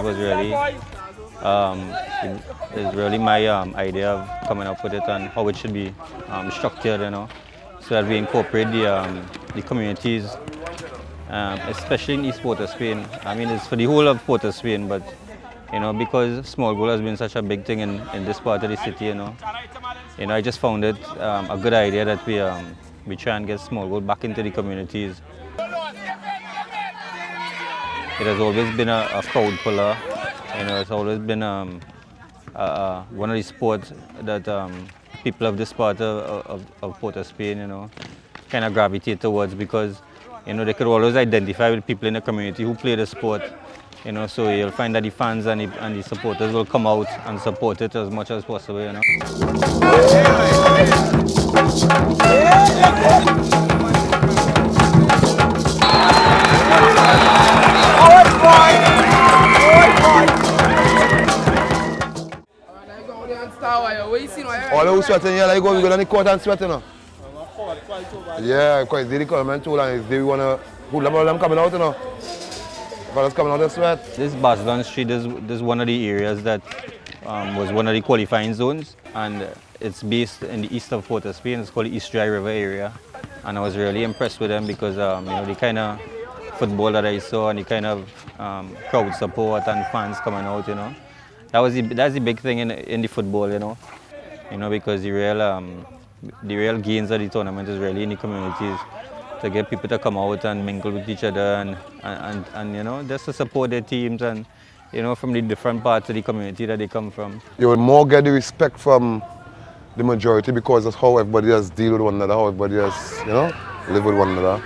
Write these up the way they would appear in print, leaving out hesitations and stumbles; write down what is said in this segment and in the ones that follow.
was really is really my idea of coming up with it and how it should be structured, so that we incorporate the communities, especially in East Port of Spain. I mean, it's for the whole of Port of Spain, but because small goal has been such a big thing in this part of the city, I just found it a good idea that we try and get small goal back into the communities. It has always been a crowd puller. It's always been one of the sports that people of this part of Port of Spain, kind of gravitate towards, because they could always identify with people in the community who play the sport. So you'll find that the fans and the supporters will come out and support it as much as possible. All those sweating here, like go on the court and sweat, Yeah, because the requirement too long is they want to put them coming out, Fellas coming out of sweat. This Barcelona Street is one of the areas that was one of the qualifying zones, and it's based in the east of Port of Spain. It's called the East Dry River area, and I was really impressed with them because the kind of football that I saw and the kind of crowd support and fans coming out, that's the big thing in the football, because the real gains of the tournament is really in the communities, to get people to come out and mingle with each other and just to support their teams and from the different parts of the community that they come from. You will more get the respect from the majority because that's how everybody has deal with one another, how everybody has live with one another.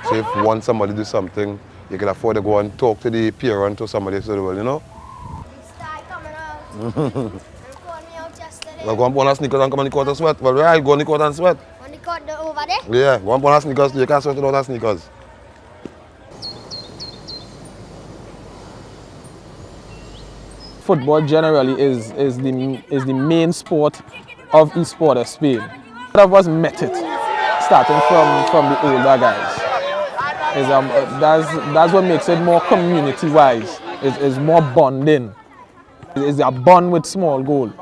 So if somebody do something, you can afford to go and talk to the parent or somebody so well, Well, go and put on sneakers and come on the court and sweat. Well, right, go on the court and sweat. On the court over there? Yeah, go and put on sneakers. You can't sweat without on sneakers. Football generally is the main sport of East Port of Spain. A lot of us met it, starting from the older guys. That's what makes it more community-wise. It's more bonding. It's a bond with small goal.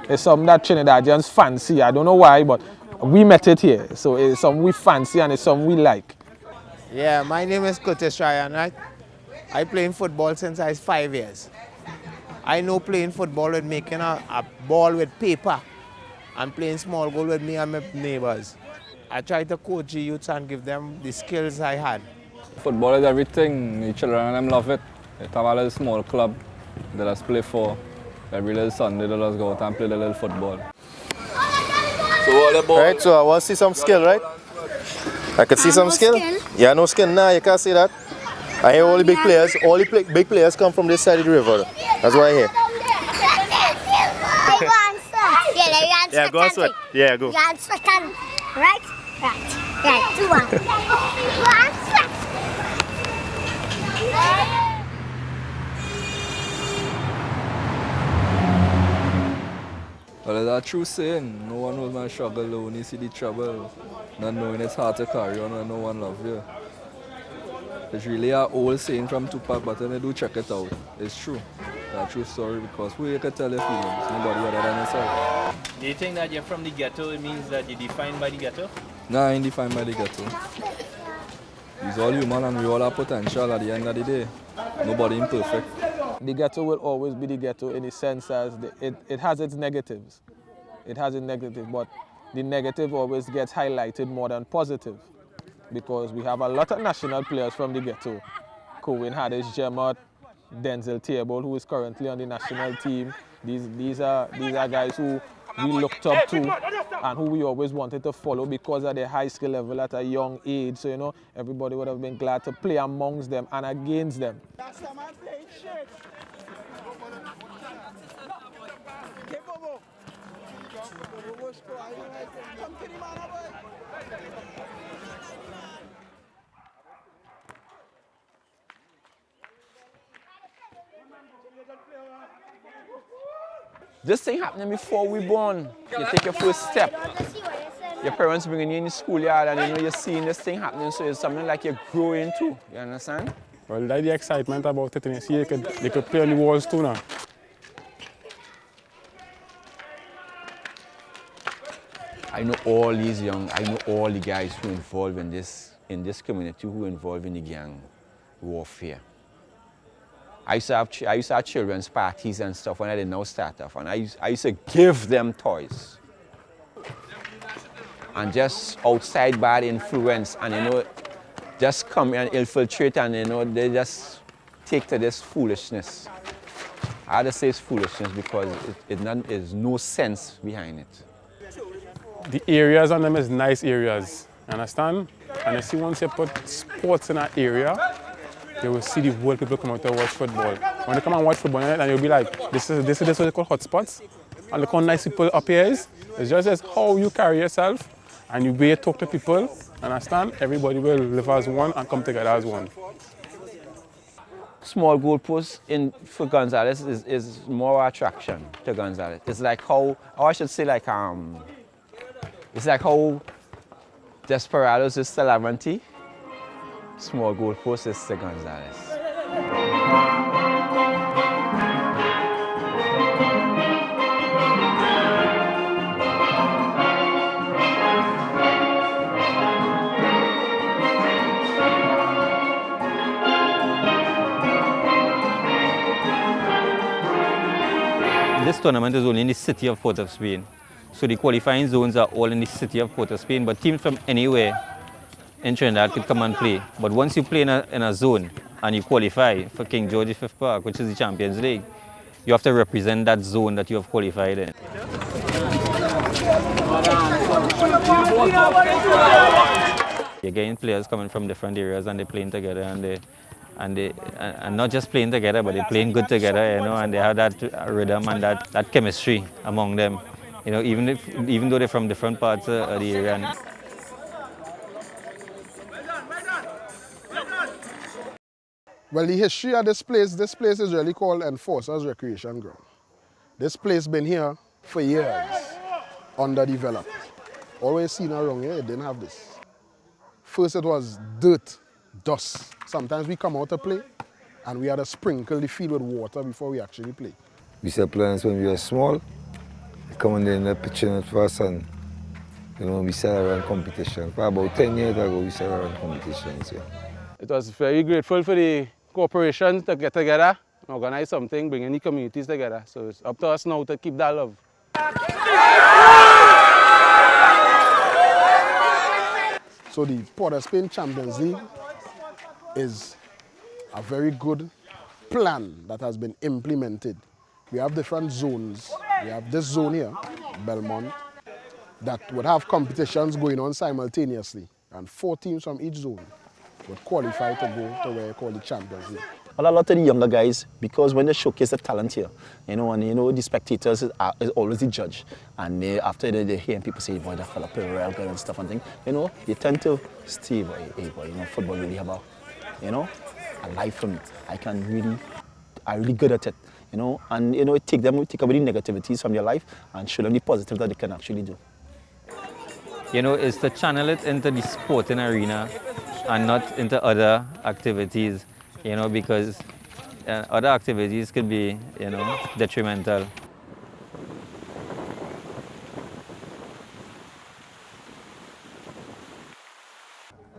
It's something that Trinidadians fancy. I don't know why, but we met it here. So it's something we fancy and it's something we like. Yeah, my name is Curtis Ryan, right? I play football since I was 5 years. I know playing football with making a ball with paper and playing small goal with me and my neighbors. I try to coach the youths and give them the skills I had. Football is everything. The children them love it. They have a little small club that I play for. Every little Sunday they just go out and play the little football. Right, so I want to see some skill, right? I can see some skill. Yeah, no skill. Nah, you can't see that. I hear all the big players. All the big players come from this side of the river. That's what I hear. Yeah, go and sweat. Yeah, go. Right? Right. Right. 2 1. Go and sweat. Well, that's a true saying. No one knows my struggle alone. You see the trouble. Not knowing it's hard to carry on when no one loves you. It's really an old saying from Tupac, but when you do check it out, it's true. It's a true story because who you can tell your feelings? Nobody other than yourself. Do you think that you're from the ghetto, it means that you're defined by the ghetto? No, I ain't defined by the ghetto. It's all human and we all have potential at the end of the day. Nobody imperfect. The ghetto will always be the ghetto in the sense as it has its negatives. It has its negative, but the negative always gets highlighted more than positive because we have a lot of national players from the ghetto. Cohen Haddish, Jemot, Denzel Table, who is currently on the national team. These are guys who we looked up to and who we always wanted to follow because of their high skill level at a young age. So, everybody would have been glad to play amongst them and against them. This thing happening before we born. You take your first step. Your parents bringing you in the schoolyard and you're seeing this thing happening, so it's something like you're growing too. You understand? Well, that's the excitement about it. And you see, they could play on the walls too now. I know all the guys who involved in this community who involved in the gang warfare. I used to have children's parties and stuff when I didn't know start off, and I used to give them toys. And just outside bad influence, and just come and infiltrate, and they just take to this foolishness. I had to say it's foolishness because there's no sense behind it. The areas on them is nice areas, understand? And you see, once you put sports in that area, you will see the whole people come out to watch football. When they come and watch football, and you'll be like, this is what they call hotspots. And look how nice people up here is. It's just as how you carry yourself and you be talk to people, understand? Everybody will live as one and come together as one. Small goalposts for Gonzales is more attraction to Gonzales. It's like how, or I should say like, it's like how Desperados is to Lavrenty, small goalposts is to Gonzales. This tournament is only in the city of Port of Spain. So the qualifying zones are all in the city of Port of Spain, but teams from anywhere in Trinidad could come and play. But once you play in a zone and you qualify for King George V Park, which is the Champions League, you have to represent that zone that you have qualified in. You're getting players coming from different areas and they're playing together, and not just playing together, but they're playing good together, and they have that rhythm and that chemistry among them. Even though they're from different parts of the area. Well, the history of this place is really called Enforcers Recreation Ground. This place been here for years, underdeveloped. Always seen around here, it didn't have this. First it was dirt, dust. Sometimes we come out to play and we had to sprinkle the field with water before we actually play. We set plans when we were small. We come in the pitching at first, and we set around competition. For about 10 years ago, we set around competitions. Yeah. It was very grateful for the corporation to get together and organize something, bringing the communities together. So it's up to us now to keep that love. So the Port of Spain Champions League is a very good plan that has been implemented. We have different zones. We have this zone here, Belmont, that would have competitions going on simultaneously, and 4 teams from each zone would qualify to go to where you call the Champions League. Well, a lot of the younger guys, because when they showcase the talent here, the spectators is always the judge, and after they hear people say, boy, that fella play real good and stuff and things, they tend to stay, hey boy, football really have a life for me. I'm really good at it, and take away the negativities from your life and show them the positive that they can actually do. Is to channel it into the sporting arena and not into other activities, because other activities could be, detrimental.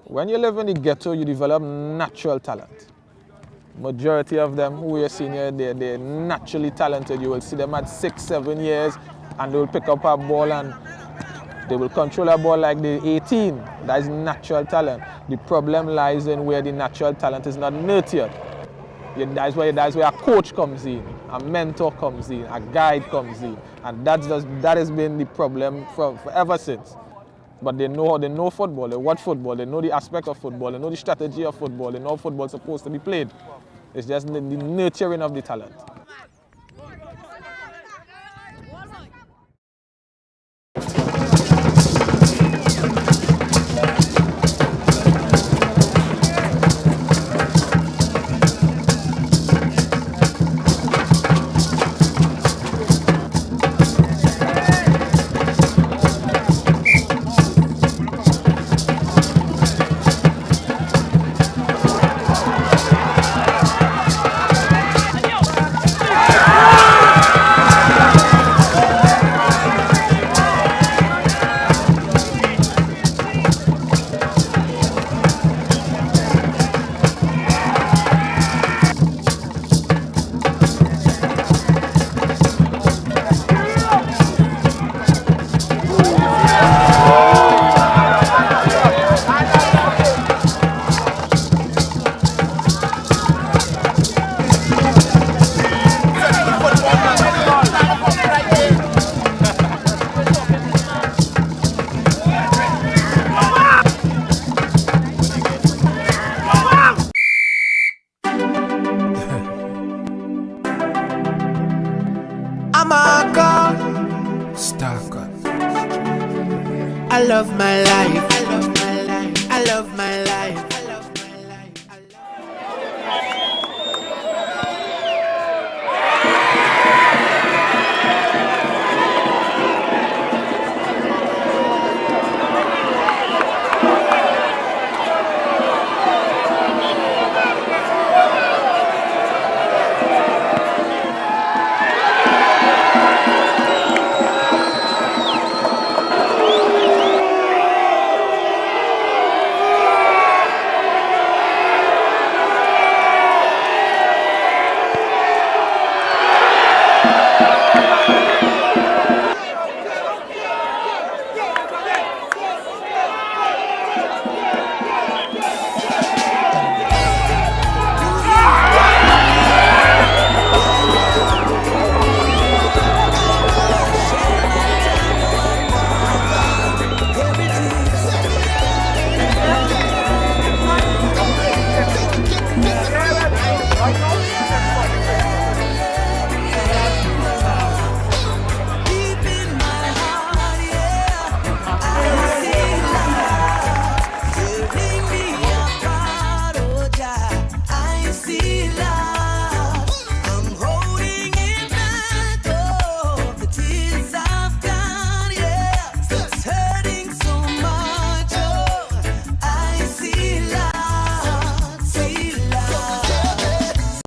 When you live in the ghetto, you develop natural talent. Majority of them who you're seeing here, they're naturally talented. You will see them at 6, 7 years, and they will pick up a ball and they will control a ball like they're 18. That is natural talent. The problem lies in where the natural talent is not nurtured. That's where a coach comes in, a mentor comes in, a guide comes in, and that has been the problem for ever since. But they know football, they watch football, they know the aspect of football, they know the strategy of football, they know how football is supposed to be played. It's just the nurturing of the talent. Marco. Stalker. I love my life. I love my life. I love my life.